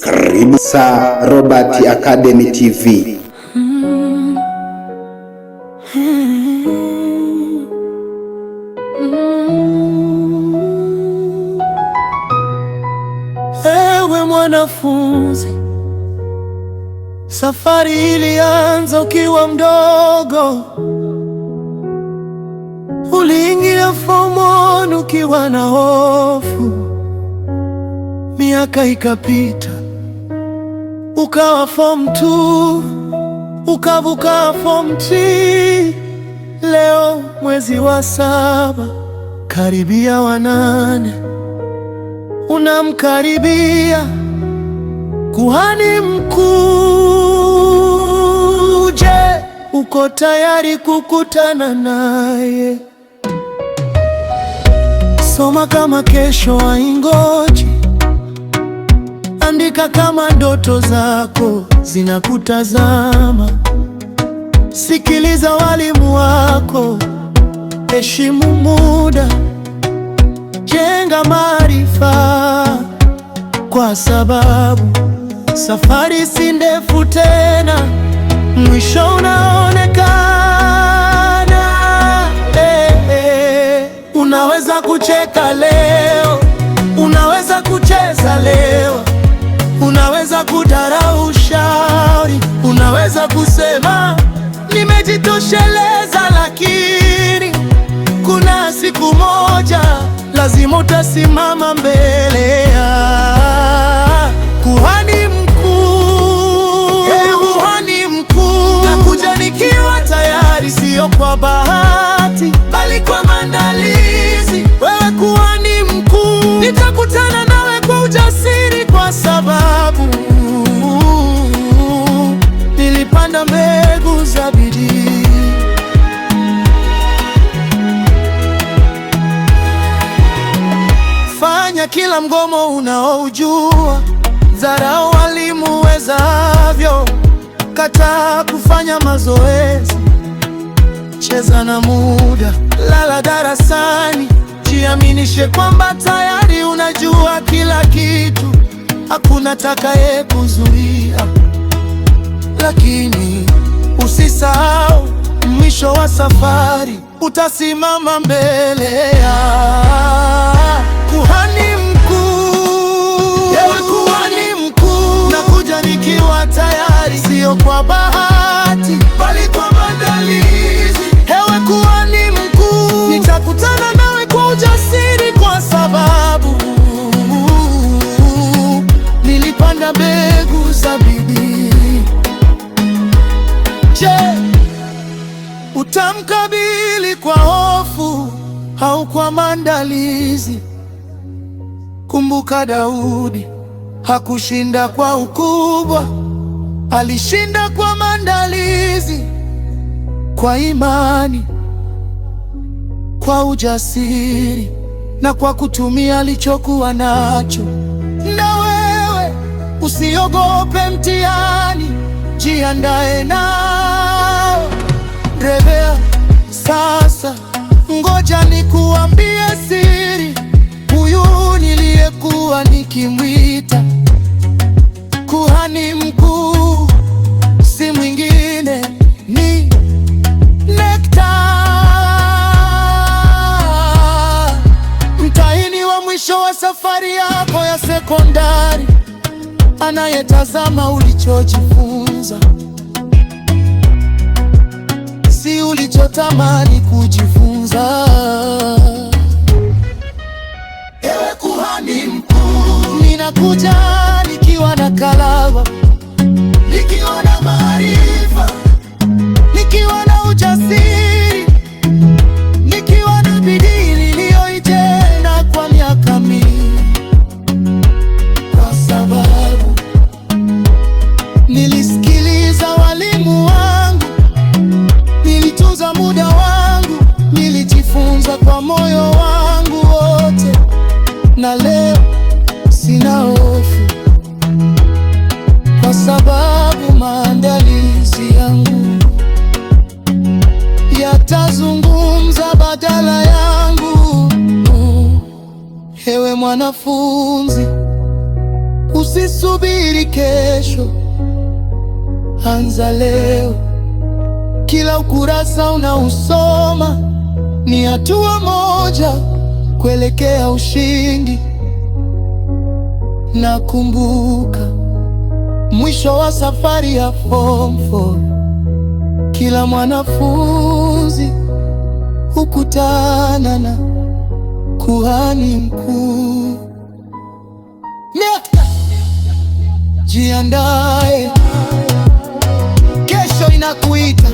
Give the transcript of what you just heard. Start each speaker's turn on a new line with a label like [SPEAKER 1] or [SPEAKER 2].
[SPEAKER 1] Karibu Sir Robert Academy TV.
[SPEAKER 2] Ewe mwanafunzi, safari ilianza ukiwa mdogo. Uliingia form 1 ukiwa na hofu, miaka ikapita, ukawa form 2, ukavuka form 3. Leo mwezi wa 7, karibia wa 8, unamkaribia kuhani mkuu. Je, uko tayari kukutana naye? Soma kama kesho haingoji, andika kama ndoto zako zinakutazama. Sikiliza walimu wako, heshimu muda, jenga maarifa, kwa sababu safari si ndefu tena, mwisho unaonekana. Unaweza kucheka leo, unaweza kucheza leo, unaweza kudharau ushauri, unaweza kusema nimejitosheleza, lakini kuna siku moja lazima utasimama mbele ya kuhani mkuu. Kuhani mkuu, nakuja nikiwa tayari, sio kwa bahati bali kwa maandalizi. Wewe kuhani mkuu, nitakutana nawe kwa ujasiri, kwa sababu nilipanda mbegu za bidii. Fanya kila mgomo unaojua, dharau walimu wezavyo, kataa kufanya mazoezi, cheza na muda, lala darasani, jiaminishe kwamba tayari unajua kila kitu, hakuna atakaye kuzuia. Lakini usisahau, mwisho wa safari utasimama mbele ya kuhani mkuu. Ewe kuhani mkuu, nakuja nikiwa tayari, sio kwa bahati bali kwa maandalizi. Ewe kuhani mkuu, nitakutana nawe kwa ujasiri, kwa sababu nilipanda mbegu za bidii. Je, utamkabili kwa hofu au kwa maandalizi? Kumbuka Daudi hakushinda kwa ukubwa, alishinda kwa maandalizi, kwa imani, kwa ujasiri na kwa kutumia alichokuwa nacho. Na wewe usiogope mtihani, jiandae nao. Revea sasa, ngoja nikuambie siri. Huyu niliyekuwa nikimwita kuhani mkuu si mwingine, ni Nectar, mtahini wa mwisho wa safari yako ya sekondari, anayetazama ulichojifunza, si ulichotamani kujifunza. Ewe kuhani mkuu, ninakuja nikiwa na kalamu, nikiwa na maarifa, nikiwa na ujasiri, nikiwa na bidii niliyoijenga kwa miaka mingi, kwa sababu nilisikiliza walimu wangu, nilitunza muda wangu, nilijifunza kwa moyo wangu wote, na leo sina hofu, kwa sababu maandalizi yangu yatazungumza badala yangu. Ewe mwanafunzi, Usisubiri kesho, anza leo. Kila ukurasa unausoma ni hatua moja kuelekea ushindi. Nakumbuka mwisho wa safari ya Form 4, kila mwanafunzi hukutana na kuhani mkuu. Jiandae, kesho inakuita.